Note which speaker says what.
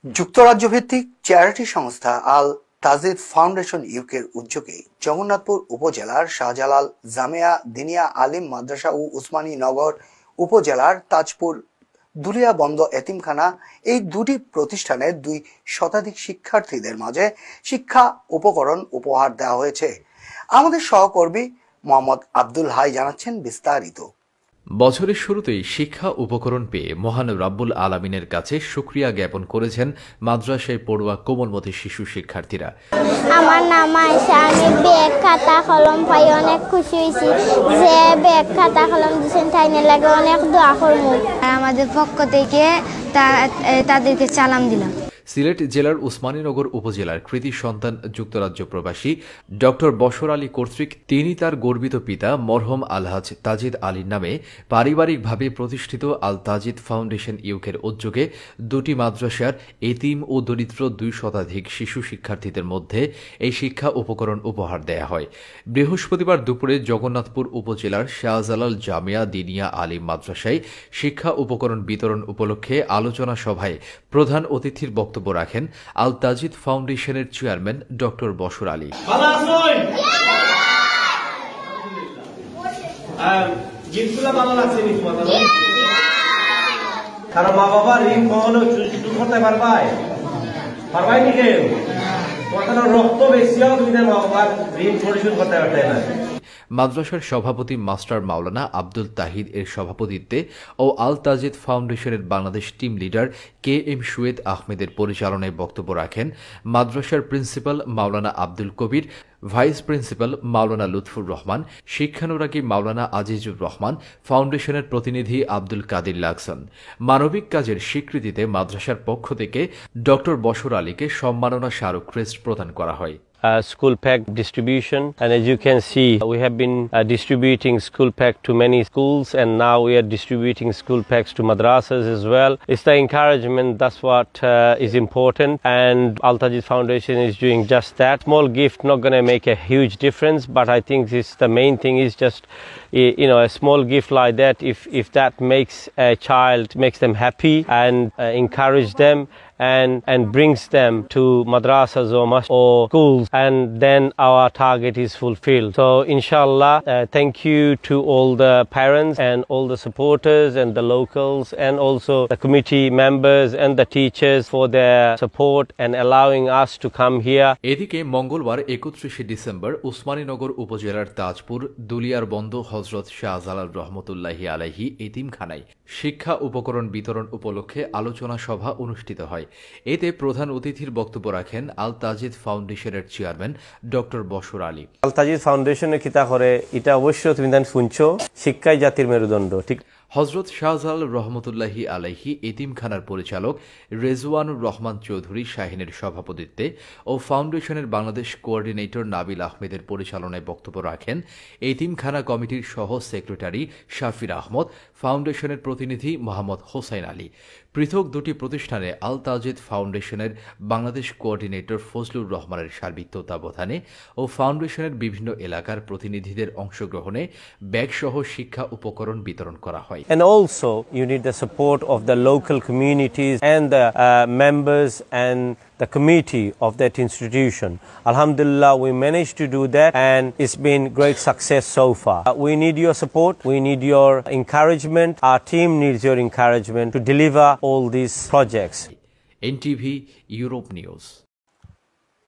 Speaker 1: যুক্তরাজ্য ভিত্তিক চ্যারিটি সংস্থা আল তাজিদ ফাউন্ডেশন ইউকের উদ্যোগে জগন্নাথপুর উপজেলার শাহজালাল জামিয়া দিনিয়া আলিম মাদ্রাসা ও উসমানী নগর উপজেলার তাজপুর দুলিয়া বন্ধ এতিমখানা এই দুটি প্রতিষ্ঠানের 2 শতাধিক শিক্ষার্থীদের মাঝে শিক্ষা উপকরণ উপহার দেওয়া হয়েছে। আমাদের সহকর্মী মোহাম্মদ আব্দুল হাই জানাচ্ছেন বিস্তারিত।
Speaker 2: বছরের শুরুতেই শিক্ষা উপকরণ পেয়ে মহান রাব্বুল আলামিনের কাছে শুকরিয়া জ্ঞাপন করেছেন মাদ্রাসায় পড়ুয়া কোমলমতি শিশু শিক্ষার্থীরা।
Speaker 3: আমার নাম আয়েশা, আমি ব্যাগ খাতা কলম পাই অনেক খুশি হয়েছি। যে ব্যাগ খাতা কলম দিয়েছেন তাইনে লাগে অনেক দোয়া করব।
Speaker 4: আমাদের পক্ষ থেকে তাদেরকে সালাম দিলাম।
Speaker 2: সিলেট জেলার উসমানীনগর উপজেলার কৃতি সন্তান যুক্তরাজ্য প্রবাসী ডক্টর বশর আলী কর্তৃক তিনি তার গর্বিত পিতা মরহম আলহাজ তাজিদ আলীর নামে পারিবারিকভাবে প্রতিষ্ঠিত আল তাজিদ ফাউন্ডেশন ইউকের উদ্যোগে দুটি মাদ্রাসার এতিম ও দরিদ্র 2 শতাধিক শিশু শিক্ষার্থীদের মধ্যে এই শিক্ষা উপকরণ উপহার দেয়া হয়। বৃহস্পতিবার দুপুরে জগন্নাথপুর উপজেলার শাহজালাল জামিয়া দিনিয়া আলিম মাদ্রাসায় শিক্ষা উপকরণ বিতরণ উপলক্ষে আলোচনা সভায় প্রধান অতিথির বক্তব্য রাখেন আল তাজিদ ফাউন্ডেশনের চেয়ারম্যান ডক্টর বশর আলী।
Speaker 5: কারণ মা বাবা ঋণ কখনো চুরি করতে পারবাই নি কেউ রক্ত বেশিও তুমি মা বাবার ঋণ পরিশোধ করতে পারতে না।
Speaker 2: মাদ্রাসার সভাপতি মাস্টার মাওলানা আব্দুল তাহিদ এর সভাপতিত্বে ও আল তাজিদ ফাউন্ডেশনের Bangladesh team leader K M Suyed আহমেদের পরিচালনায় বক্তব্য রাখেন মাদ্রাসার principal Maulana Abdul Kabir, vice principal Maulana Lutfur Rahman, শিক্ষানুরাগী মাওলানা আজিজুর রহমান, ফাউন্ডেশনের প্রতিনিধি আব্দুল কাদির লাকসান। মানবিক কাজের স্বীকৃতিতে মাদ্রাসার পক্ষ থেকে ডক্টর বশর আলীকে সম্মাননা স্মারক ক্রেস্ট প্রদান করা হয়।
Speaker 6: School pack distribution, and as you can see we have been distributing school pack to many schools, and now we are distributing school packs to madrasas as well. It's the encouragement, that's what is important, and Al Tajiz Foundation is doing just that. Small gift not going to make a huge difference, but I think this the main thing is just a small gift like that, if that makes a child, makes them happy and encourage them and brings them to madrasas or schools, and then our target is fulfilled. So inshallah, thank you to all the parents and all the supporters and the locals and also the committee members and the teachers for their support and allowing us to come here.
Speaker 2: এদিকে মঙ্গলবার 31 December Osmaninagar উপজেলার তাজপুর দুলিয়ার বন্ধ হযরত শাহজালাল রহমতুল্লাহি আলাইহি এতিমখানায় শিক্ষা উপকরণ বিতরণ উপলক্ষে আলোচনা সভা অনুষ্ঠিত হয়। এতে প্রধান অতিথির বক্তব্য রাখেন আল তাজিদ ফাউন্ডেশনের চেয়ারম্যান ডক্টর বশর আলী।
Speaker 6: আল তাজিদ ফাউন্ডেশনে কিতা করে এটা অবশ্যই তুমি শুনছো, শিক্ষাই জাতির মেরুদণ্ড। ঠিক
Speaker 2: হযরত শাহজালাল রহমতুল্লাহি আলাইহি এতিমখানার পরিচালক রেজওয়ানুর রহমান চৌধুরী শাহিনের সভাপতিত্বে ও ফাউন্ডেশনের বাংলাদেশ কোঅর্ডিনেটর নাবিল আহমেদের পরিচালনায় বক্তব্য রাখেন এতিমখানা কমিটির সহ সেক্রেটারি শাফির আহমদ, ফাউন্ডেশনের প্রতিনিধি মোহাম্মদ হোসাইন আলী। পৃথক দুটি প্রতিষ্ঠানে আল তাজিদ ফাউন্ডেশনের বাংলাদেশ কোঅর্ডিনেটর ফজলুর রহমানের সার্বিক তত্ত্বাবধানে ও ফাউন্ডেশনের বিভিন্ন এলাকার প্রতিনিধিদের অংশগ্রহণে ব্যাগসহ শিক্ষা উপকরণ বিতরণ করা হয়।
Speaker 6: And also you need the support of the local communities and the members and the committee of that institution. Alhamdulillah, we managed to do that, and it's been great success so far. We need your support, we need your encouragement, our team needs your encouragement to deliver all these projects.
Speaker 2: NTV Europe News.